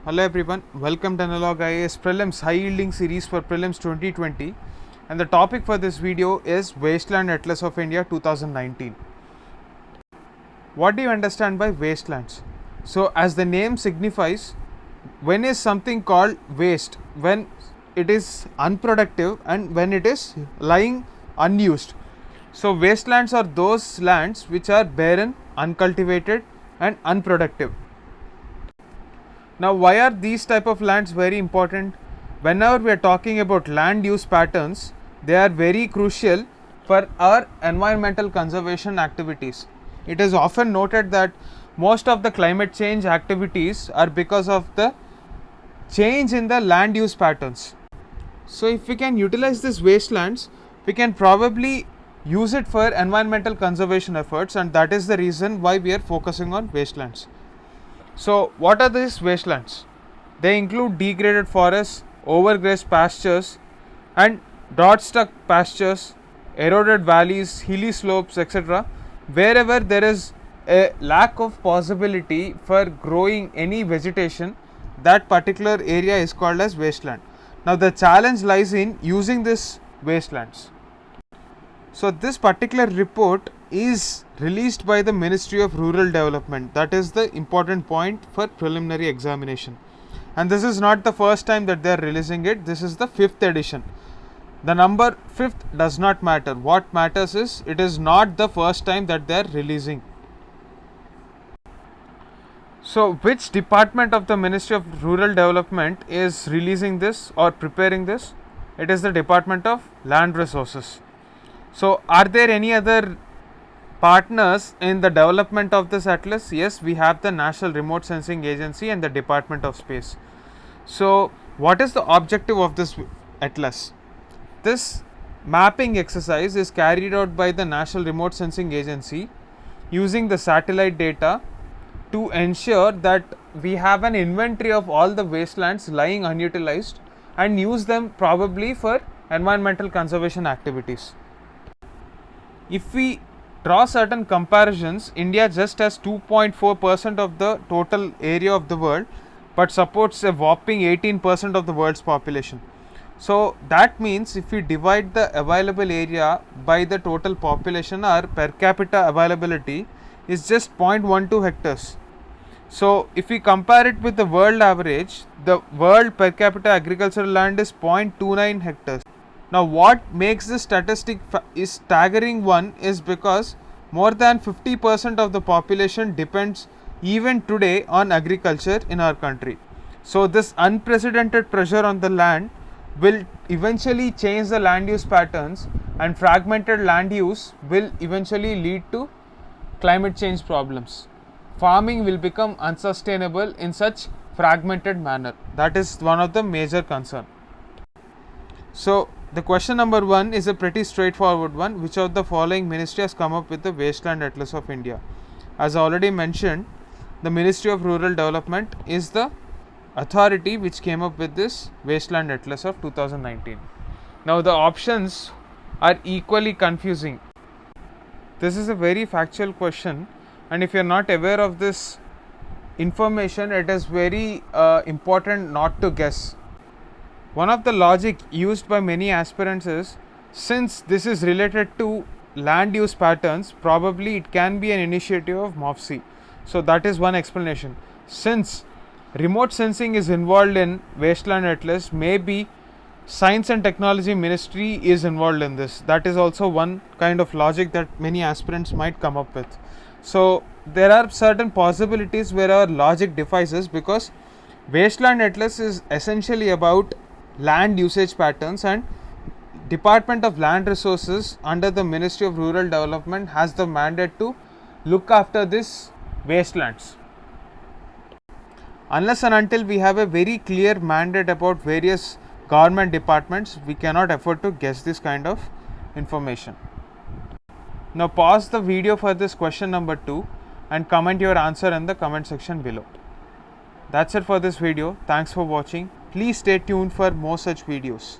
Hello everyone, welcome to Analog IAS Prelims High Yielding Series for Prelims 2020, and the topic for this video is Wasteland Atlas of India 2019. What do you understand by wastelands? So as the name signifies, when is something called waste? When it is unproductive and when it is lying unused. So wastelands are those lands which are barren, uncultivated and unproductive. Now, why are these type of lands very important? Whenever we are talking about land use patterns, they are very crucial for our environmental conservation activities. It is often noted that most of the climate change activities are because of the change in the land use patterns. So, if we can utilize these wastelands, we can probably use it for environmental conservation efforts, and that is the reason why we are focusing on wastelands. So, what are these wastelands? They include degraded forests, overgrazed pastures, and drought-struck pastures, eroded valleys, hilly slopes, etc. Wherever there is a lack of possibility for growing any vegetation, that particular area is called as wasteland. Now, the challenge lies in using these wastelands. So, this particular report is released by the Ministry of Rural Development. That is the important point for preliminary examination. And this is not the first time that they are releasing it. This is the 5th edition. The number 5th does not matter. What matters is it is not the first time that they are releasing. So, which department of the Ministry of Rural Development is releasing this or preparing this? It is the Department of Land Resources. So, are there any other partners in the development of this atlas? Yes, we have the National Remote Sensing Agency and the Department of Space. So, what is the objective of this atlas? This mapping exercise is carried out by the National Remote Sensing Agency using the satellite data to ensure that we have an inventory of all the wastelands lying unutilized and use them probably for environmental conservation activities. If we draw certain comparisons, India just has 2.4% of the total area of the world, but supports a whopping 18% of the world's population. So that means if we divide the available area by the total population, our per capita availability is just 0.12 hectares. So if we compare it with the world average, the world per capita agricultural land is 0.29 hectares. Now, what makes this statistic is staggering one is because more than 50% of the population depends even today on agriculture in our country. So, this unprecedented pressure on the land will eventually change the land use patterns, and fragmented land use will eventually lead to climate change problems. Farming will become unsustainable in such fragmented manner. That is one of the major concern. So, the question number 1 is a pretty straightforward one. Which of the following ministry has come up with the Wasteland Atlas of India? As I already mentioned, the Ministry of Rural Development is the authority which came up with this Wasteland Atlas of 2019. Now, the options are equally confusing. This is a very factual question, and if you are not aware of this information, it is very important not to guess. One of the logic used by many aspirants is, since this is related to land use patterns, probably it can be an initiative of MOFSI. So that is one explanation. Since remote sensing is involved in Wasteland Atlas, maybe Science and Technology Ministry is involved in this. That is also one kind of logic that many aspirants might come up with. So there are certain possibilities where our logic defies us, because Wasteland Atlas is essentially about land usage patterns, and Department of Land Resources under the Ministry of Rural Development has the mandate to look after this wastelands. Unless and until we have a very clear mandate about various government departments, we cannot afford to guess this kind of information. Now pause the video for this question number 2 and comment your answer in the comment section below. That's it for this video. Thanks for watching. Please stay tuned for more such videos.